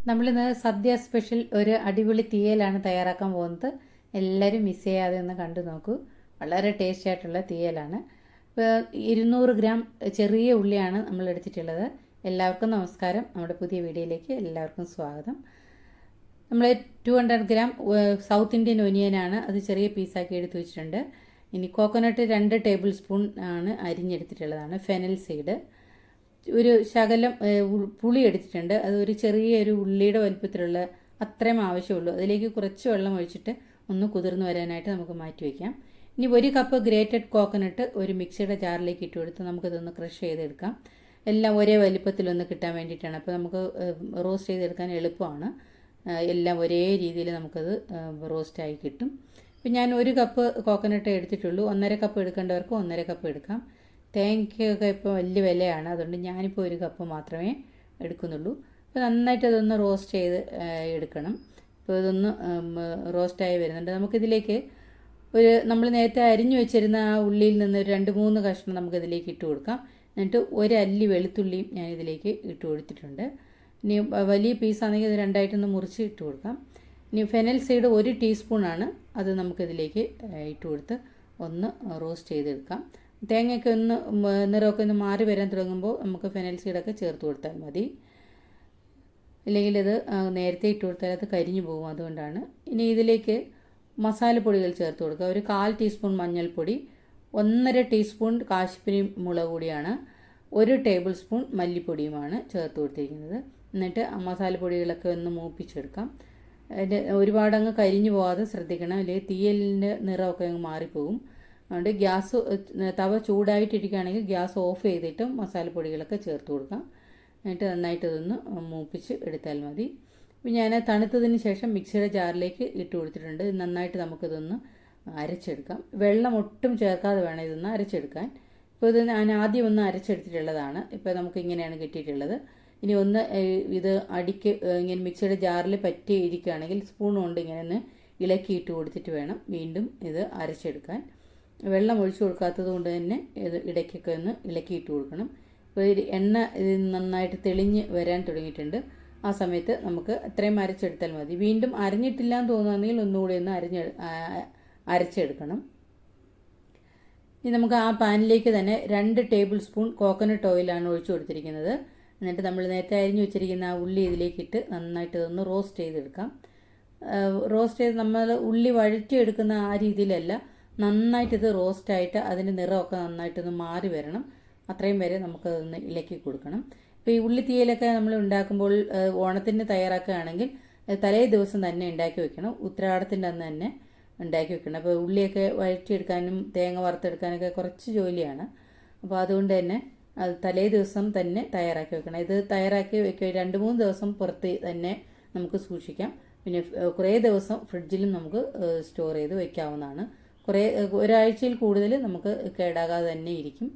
നമ്മളിന്ന് സദ്യ സ്പെഷ്യൽ ഒരു അടിപൊളി തീയലാണ് തയ്യാറാക്കാൻ പോകുന്നത്. എല്ലാവരും മിസ് ചെയ്യാതെ ഒന്ന് കണ്ടു നോക്കൂ. വളരെ ടേസ്റ്റി ആയിട്ടുള്ള തീയലാണ്. ഇപ്പോൾ 200 ഗ്രാം ചെറിയ ഉള്ളിയാണ് നമ്മൾ എടുത്തിട്ടുള്ളത്. എല്ലാവർക്കും നമസ്കാരം. നമ്മുടെ പുതിയ വീഡിയോയിലേക്ക് എല്ലാവർക്കും സ്വാഗതം. നമ്മൾ 200 ഗ്രാം സൗത്ത് ഇന്ത്യൻ ഒനിയനാണ്, അത് ചെറിയ പീസാക്കി എടുത്ത് വെച്ചിട്ടുണ്ട്. ഇനി കോക്കനട്ട് 2 ടേബിൾ സ്പൂൺ ആണ് അരിഞ്ഞെടുത്തിട്ടുള്ളതാണ്. ഫെനൽ സീഡ് ഒരു ശകലം പുളി എടുത്തിട്ടുണ്ട്. അത് ഒരു ചെറിയൊരു ഉള്ളിയുടെ വലുപ്പത്തിലുള്ള അത്രയും ആവശ്യമുള്ളൂ. അതിലേക്ക് കുറച്ച് വെള്ളം ഒഴിച്ചിട്ട് ഒന്ന് കുതിർന്ന് വരാനായിട്ട് നമുക്ക് മാറ്റി വയ്ക്കാം. ഇനി 1 കപ്പ് ഗ്രേറ്റഡ് കോക്കനട്ട് ഒരു മിക്സിയുടെ ജാറിലേക്ക് ഇട്ട് കൊടുത്ത് നമുക്കതൊന്ന് ക്രഷ് ചെയ്തെടുക്കാം. എല്ലാം ഒരേ വലിപ്പത്തിലൊന്ന് കിട്ടാൻ വേണ്ടിയിട്ടാണ്. അപ്പോൾ നമുക്ക് റോസ്റ്റ് ചെയ്തെടുക്കാൻ എളുപ്പമാണ്. എല്ലാം ഒരേ രീതിയിൽ നമുക്കത് റോസ്റ്റായി കിട്ടും. ഇപ്പം ഞാൻ 1 കപ്പ് കോക്കനട്ട് എടുത്തിട്ടുള്ളൂ. 1.5 കപ്പ് എടുക്കേണ്ടവർക്ക് 1.5 കപ്പ് എടുക്കാം. തേങ്ങയ്ക്കൊക്കെ ഇപ്പോൾ വലിയ വിലയാണ്, അതുകൊണ്ട് ഞാനിപ്പോൾ 1 കപ്പ് മാത്രമേ എടുക്കുന്നുള്ളൂ. അപ്പോൾ നന്നായിട്ട് അതൊന്ന് റോസ്റ്റ് ചെയ്ത് എടുക്കണം. ഇപ്പോൾ ഇതൊന്ന് റോസ്റ്റായി വരുന്നുണ്ട്. നമുക്കിതിലേക്ക് നമ്മൾ നേരത്തെ അരിഞ്ഞു വെച്ചിരുന്ന ആ ഉള്ളിയിൽ നിന്ന് 2-3 കഷ്ണം നമുക്കിതിലേക്ക് ഇട്ട് കൊടുക്കാം. എന്നിട്ട് 1 അല്ലി വെളുത്തുള്ളിയും ഞാൻ ഇതിലേക്ക് ഇട്ട് കൊടുത്തിട്ടുണ്ട്. ഇനി വലിയ പീസാണെങ്കിൽ ഇത് 2ആയിട്ടൊന്ന് മുറിച്ച് ഇട്ട് കൊടുക്കാം. ഇനി ഫെനൽ സീഡ് 1 ടീസ്പൂണാണ്, അത് നമുക്കിതിലേക്ക് ഇട്ട് കൊടുത്ത് ഒന്ന് റോസ്റ്റ് ചെയ്തെടുക്കാം. തേങ്ങയൊക്കെ ഒന്ന് നിറമൊക്കെ ഒന്ന് മാറി വരാൻ തുടങ്ങുമ്പോൾ നമുക്ക് ഫെനൽ സീഡൊക്കെ ചേർത്ത് കൊടുത്താൽ മതി. ഇല്ലെങ്കിൽ ഇത് നേരത്തെ ഇട്ട് കൊടുത്താൽ അത് കരിഞ്ഞു പോകും, അതുകൊണ്ടാണ്. ഇനി ഇതിലേക്ക് മസാലപ്പൊടികൾ ചേർത്ത് കൊടുക്കുക. ഒരു 1/4 ടീസ്പൂൺ മഞ്ഞൾപ്പൊടി, 1.5 ടീസ്പൂൺ കാശ്മീരി മുളക് പൊടിയാണ്, 1 ടേബിൾ സ്പൂൺ മല്ലിപ്പൊടിയുമാണ് ചേർത്ത് കൊടുത്തിരിക്കുന്നത്. എന്നിട്ട് മസാലപ്പൊടികളൊക്കെ ഒന്ന് മൂപ്പിച്ചെടുക്കാം. അതിൻ്റെ ഒരുപാടങ്ങ് കരിഞ്ഞു പോകാതെ ശ്രദ്ധിക്കണം, അല്ലെങ്കിൽ തീയലിൻ്റെ നിറമൊക്കെ അങ്ങ് മാറിപ്പോകും. അതുകൊണ്ട് തവ ചൂടായിട്ടിരിക്കുകയാണെങ്കിൽ ഗ്യാസ് ഓഫ് ചെയ്തിട്ട് മസാലപ്പൊടികളൊക്കെ ചേർത്ത് കൊടുക്കാം. എന്നിട്ട് നന്നായിട്ട് ഇതൊന്ന് മൂപ്പിച്ച് എടുത്താൽ മതി. അപ്പോൾ ഞാൻ തണുത്തതിന് ശേഷം മിക്സിയുടെ ജാറിലേക്ക് ഇട്ട് കൊടുത്തിട്ടുണ്ട്. നന്നായിട്ട് നമുക്കിതൊന്ന് അരച്ചെടുക്കാം. വെള്ളം ഒട്ടും ചേർക്കാതെ വേണം ഇതൊന്ന് അരച്ചെടുക്കാൻ. ഇപ്പോൾ ഇത് ഞാൻ ആദ്യം ഒന്ന് അരച്ചെടുത്തിട്ടുള്ളതാണ്. ഇപ്പോൾ നമുക്ക് ഇങ്ങനെയാണ് കിട്ടിയിട്ടുള്ളത്. ഇനി ഒന്ന് ഇത് അടിക്ക് ഇങ്ങനെ മിക്സിയുടെ ജാറിൽ പറ്റി ഇരിക്കുകയാണെങ്കിൽ സ്പൂൺ കൊണ്ട് ഇങ്ങനെ ഒന്ന് ഇളക്കിയിട്ട് കൊടുത്തിട്ട് വേണം വീണ്ടും ഇത് അരച്ചെടുക്കാൻ. വെള്ളം ഒഴിച്ചു കൊടുക്കാത്തത് കൊണ്ട് തന്നെ ഇത് ഇടയ്ക്കൊക്കെ ഒന്ന് ഇളക്കിയിട്ട് കൊടുക്കണം. ഇപ്പോൾ എണ്ണ ഇത് നന്നായിട്ട് തെളിഞ്ഞ് വരാൻ തുടങ്ങിയിട്ടുണ്ട്. ആ സമയത്ത് നമുക്ക് അത്രയും അരച്ചെടുത്താൽ മതി. വീണ്ടും അരഞ്ഞിട്ടില്ല എന്ന് തോന്നുകയാണെങ്കിൽ ഒന്നുകൂടി ഒന്ന് അരച്ചെടുക്കണം. ഇനി നമുക്ക് ആ പാനിലേക്ക് തന്നെ 2 ടേബിൾ സ്പൂൺ കോക്കനട്ട് ഓയിലാണ് ഒഴിച്ചു കൊടുത്തിരിക്കുന്നത്. എന്നിട്ട് നമ്മൾ നേരത്തെ അരിഞ്ഞു വെച്ചിരിക്കുന്ന ആ ഉള്ളി ഇതിലേക്കിട്ട് നന്നായിട്ട് ഇതൊന്ന് റോസ്റ്റ് ചെയ്തെടുക്കാം. റോസ്റ്റ് ചെയ്ത് നമ്മൾ ഉള്ളി വഴറ്റിയെടുക്കുന്ന ആ രീതിയിലല്ല, നന്നായിട്ടിത് റോസ്റ്റായിട്ട് അതിൻ്റെ നിറമൊക്കെ നന്നായിട്ടൊന്ന് മാറി വരണം. അത്രയും വരെ നമുക്കതൊന്ന് ഇളക്കി കൊടുക്കണം. ഇപ്പോൾ ഈ ഉള്ളി തീയലൊക്കെ നമ്മൾ ഉണ്ടാക്കുമ്പോൾ ഓണത്തിന് തയ്യാറാക്കുകയാണെങ്കിൽ തലേ ദിവസം തന്നെ ഉണ്ടാക്കി വെക്കണം. ഉത്രാടത്തിൻ്റെ അന്ന് തന്നെ ഉണ്ടാക്കി വെക്കണം. അപ്പോൾ ഉള്ളിയൊക്കെ വഴറ്റിയെടുക്കാനും തേങ്ങ വറുത്തെടുക്കാനൊക്കെ കുറച്ച് ജോലിയാണ്. അപ്പോൾ അതുകൊണ്ട് തന്നെ അത് തലേ ദിവസം തന്നെ തയ്യാറാക്കി വെക്കണം. ഇത് തയ്യാറാക്കി വെക്കുക 2-3 ദിവസം പുറത്ത് തന്നെ നമുക്ക് സൂക്ഷിക്കാം. പിന്നെ കുറേ ദിവസം ഫ്രിഡ്ജിലും നമുക്ക് സ്റ്റോർ ചെയ്ത് വെക്കാവുന്നതാണ്. ഒരാഴ്ചയിൽ കൂടുതൽ നമുക്ക് കേടാകാതെ തന്നെ ഇരിക്കും.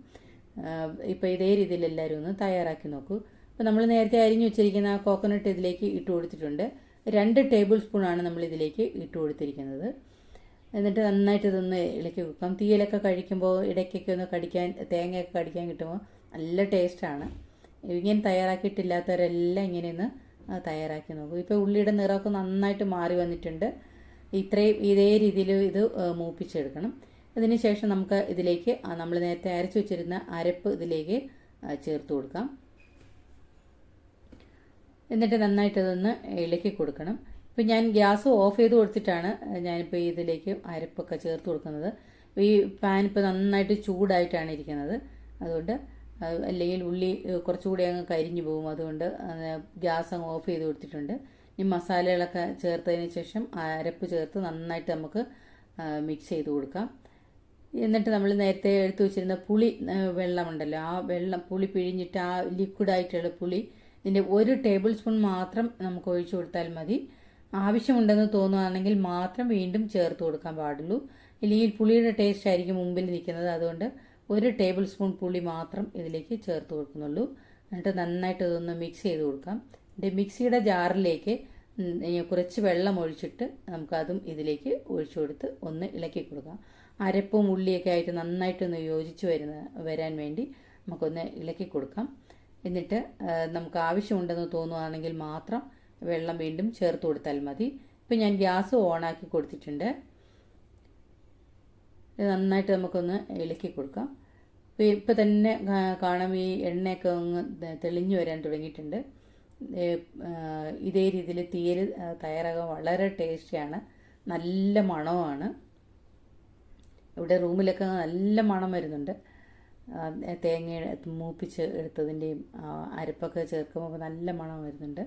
ഇപ്പോൾ ഇതേ രീതിയിൽ എല്ലാവരും ഒന്ന് തയ്യാറാക്കി നോക്കൂ. അപ്പോൾ നമ്മൾ നേരത്തെ അരിഞ്ഞു വെച്ചിരിക്കുന്ന കോക്കനട്ട് ഇതിലേക്ക് ഇട്ട് കൊടുത്തിട്ടുണ്ട്. 2 ടേബിൾ സ്പൂണാണ് നമ്മൾ ഇതിലേക്ക് ഇട്ട് കൊടുത്തിരിക്കുന്നത്. എന്നിട്ട് നന്നായിട്ട് ഇതൊന്ന് ഇളക്കി വെക്കാം. തീയലൊക്കെ കഴിക്കുമ്പോൾ ഇടയ്ക്കൊക്കെ ഒന്ന് തേങ്ങയൊക്കെ കടിക്കാൻ കിട്ടുമ്പോൾ നല്ല ടേസ്റ്റാണ്. ഇങ്ങനെ തയ്യാറാക്കിയിട്ടില്ലാത്തവരെല്ലാം ഇങ്ങനെയൊന്ന് തയ്യാറാക്കി നോക്കൂ. ഇപ്പോൾ ഉള്ളിയുടെ നിറമൊക്കെ നന്നായിട്ട് മാറി വന്നിട്ടുണ്ട്. ഇതേ രീതിയിൽ ഇത് മൂപ്പിച്ചെടുക്കണം. അതിന് ശേഷം നമുക്ക് ഇതിലേക്ക് നമ്മൾ നേരത്തെ അരച്ചു വെച്ചിരുന്ന അരപ്പ് ഇതിലേക്ക് ചേർത്ത് കൊടുക്കാം. എന്നിട്ട് നന്നായിട്ട് ഇതൊന്ന് ഇളക്കി കൊടുക്കണം. ഇപ്പം ഞാൻ ഗ്യാസ് ഓഫ് ചെയ്ത് കൊടുത്തിട്ടാണ് ഞാനിപ്പോൾ ഇതിലേക്ക് അരപ്പൊക്കെ ചേർത്ത് കൊടുക്കുന്നത്. ഈ പാൻ ഇപ്പോൾ നന്നായിട്ട് ചൂടായിട്ടാണ് ഇരിക്കുന്നത്. അതുകൊണ്ട് അല്ലെങ്കിൽ ഉള്ളി കുറച്ചുകൂടി അങ്ങ് കരിഞ്ഞു പോകും. അതുകൊണ്ട് ഗ്യാസ് അങ്ങ് ഓഫ് ചെയ്ത് കൊടുത്തിട്ടുണ്ട്. ഈ മസാലകളൊക്കെ ചേർത്തതിന് ശേഷം അരപ്പ് ചേർത്ത് നന്നായിട്ട് നമുക്ക് മിക്സ് ചെയ്ത് കൊടുക്കാം. എന്നിട്ട് നമ്മൾ നേരത്തെ എടുത്തു വെച്ചിരുന്ന പുളി വെള്ളമുണ്ടല്ലോ, ആ പുളി പിഴിഞ്ഞിട്ട് ആ ലിക്വിഡായിട്ടുള്ള പുളി ഇതിൻ്റെ 1 ടേബിൾ സ്പൂൺ മാത്രം നമുക്ക് ഒഴിച്ചു കൊടുത്താൽ മതി. ആവശ്യമുണ്ടെന്ന് തോന്നുകയാണെങ്കിൽ മാത്രം വീണ്ടും ചേർത്ത് കൊടുക്കാൻ പാടുള്ളൂ. ഇല്ലെങ്കിൽ പുളിയുടെ ടേസ്റ്റ് ആയിരിക്കും മുമ്പിൽ നിൽക്കുന്നത്. അതുകൊണ്ട് 1 ടേബിൾ സ്പൂൺ പുളി മാത്രം ഇതിലേക്ക് ചേർത്ത് കൊടുക്കുന്നുള്ളൂ. എന്നിട്ട് നന്നായിട്ട് ഇതൊന്ന് മിക്സ് ചെയ്ത് കൊടുക്കാം. മിക്സിയുടെ ജാറിലേക്ക് കുറച്ച് വെള്ളം ഒഴിച്ചിട്ട് നമുക്കതും ഇതിലേക്ക് ഒഴിച്ചു കൊടുത്ത് ഒന്ന് ഇളക്കി കൊടുക്കാം. അരപ്പും ഉള്ളിയൊക്കെ ആയിട്ട് നന്നായിട്ടൊന്ന് യോജിച്ച് വരാൻ വേണ്ടി നമുക്കൊന്ന് ഇളക്കി കൊടുക്കാം. എന്നിട്ട് നമുക്ക് ആവശ്യമുണ്ടെന്ന് തോന്നുകയാണെങ്കിൽ മാത്രം വെള്ളം വീണ്ടും ചേർത്ത് കൊടുത്താൽ മതി. ഇപ്പം ഞാൻ ഗ്യാസ് ഓണാക്കി കൊടുത്തിട്ടുണ്ട്. ഇത് നന്നായിട്ട് നമുക്കൊന്ന് ഇളക്കി കൊടുക്കാം. ഇപ്പം തന്നെ കാണാം ഈ എണ്ണയൊക്കെ ഒന്ന് തെളിഞ്ഞു വരാൻ തുടങ്ങിയിട്ടുണ്ട്. ഇതേ രീതിയിൽ തീയൽ തയ്യാറാകാൻ വളരെ ടേസ്റ്റിയാണ്, നല്ല മണമാണ്. ഇവിടെ റൂമിലൊക്കെ നല്ല മണം വരുന്നുണ്ട്. തേങ്ങ മൂപ്പിച്ച് എടുത്തതിൻ്റെയും അരപ്പൊക്കെ ചേർക്കുമ്പോൾ നല്ല മണം വരുന്നുണ്ട്.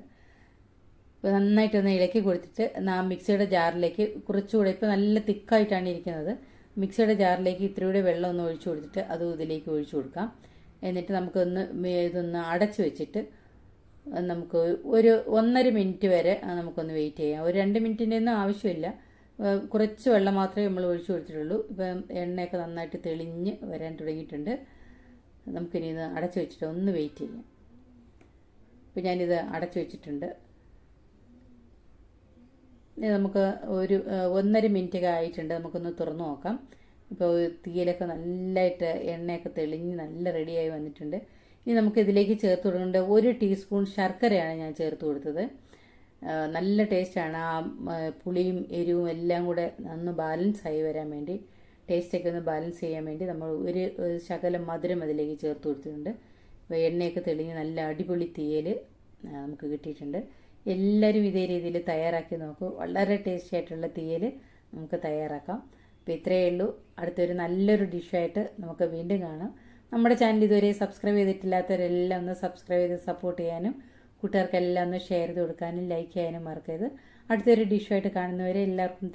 ഇപ്പോൾ നന്നായിട്ടൊന്ന് ഇളക്കി കൊടുത്തിട്ട് മിക്സിയുടെ ജാറിലേക്ക് കുറച്ചുകൂടെ, ഇപ്പോൾ നല്ല തിക്കായിട്ടാണ് ഇരിക്കുന്നത്, മിക്സിയുടെ ജാറിലേക്ക് ഇത്തിരിയുടെ വെള്ളം ഒന്ന് ഒഴിച്ചു കൊടുത്തിട്ട് അതും ഇതിലേക്ക് ഒഴിച്ചു കൊടുക്കാം. എന്നിട്ട് നമുക്കൊന്ന് ഇതൊന്ന് അടച്ചു വെച്ചിട്ട് നമുക്ക് ഒരു 1.5 മിനിറ്റ് വരെ നമുക്കൊന്ന് വെയിറ്റ് ചെയ്യാം. ഒരു 2 മിനിറ്റിൻ്റെ ഒന്നും ആവശ്യമില്ല, കുറച്ച് വെള്ളം മാത്രമേ നമ്മൾ ഒഴിച്ചു കൊടുത്തിട്ടുള്ളൂ. ഇപ്പം എണ്ണയൊക്കെ നന്നായിട്ട് തെളിഞ്ഞ് വരാൻ തുടങ്ങിയിട്ടുണ്ട്. നമുക്കിനി ഇത് അടച്ചു വെച്ചിട്ട് ഒന്ന് വെയിറ്റ് ചെയ്യാം. ഇപ്പം ഞാനിത് അടച്ചു വെച്ചിട്ടുണ്ട്. നമുക്ക് ഒരു 1.5 മിനിറ്റ് ആയിട്ടുണ്ട്. നമുക്കൊന്ന് തുറന്നു നോക്കാം. ഇപ്പോൾ തീയിലൊക്കെ നല്ലതായിട്ട് എണ്ണയൊക്കെ തെളിഞ്ഞ് നല്ല റെഡിയായി വന്നിട്ടുണ്ട്. ഇനി നമുക്ക് ഇതിലേക്ക് ചേർത്ത് കൊടുക്കേണ്ട 1 ടീസ്പൂൺ ശർക്കരയാണ് ഞാൻ ചേർത്ത് കൊടുത്തത്. നല്ല ടേസ്റ്റാണ്. പുളിയും എരിവും എല്ലാം കൂടെ ഒന്ന് ബാലൻസ് ആയി വരാൻ വേണ്ടി, ടേസ്റ്റൊക്കെ ഒന്ന് ബാലൻസ് ചെയ്യാൻ വേണ്ടി നമ്മൾ ഒരു ശകലം മധുരം അതിലേക്ക് ചേർത്ത് കൊടുത്തിട്ടുണ്ട്. അപ്പോൾ എണ്ണയൊക്കെ തെളിഞ്ഞ് നല്ല അടിപൊളി തീയൽ നമുക്ക് കിട്ടിയിട്ടുണ്ട്. എല്ലാവരും ഇതേ രീതിയിൽ തയ്യാറാക്കി നോക്കൂ. വളരെ ടേസ്റ്റി ആയിട്ടുള്ള തീയൽ നമുക്ക് തയ്യാറാക്കാം. അപ്പോൾ ഇത്രയേ ഉള്ളൂ. അടുത്തൊരു നല്ലൊരു ഡിഷായിട്ട് നമുക്ക് വീണ്ടും കാണാം. നമ്മുടെ ചാനൽ ഇതുവരെ സബ്സ്ക്രൈബ് ചെയ്തിട്ടില്ലാത്തവരെല്ലാം ഒന്ന് സബ്സ്ക്രൈബ് ചെയ്ത് സപ്പോർട്ട് ചെയ്യാനും കൂട്ടുകാർക്കെല്ലാം ഒന്ന് ഷെയർ ചെയ്ത് കൊടുക്കാനും ലൈക്ക് ചെയ്യാനും മറക്കരുത്. അടുത്തൊരു ഡിഷായിട്ട് കാണുന്നവരെ എല്ലാവർക്കും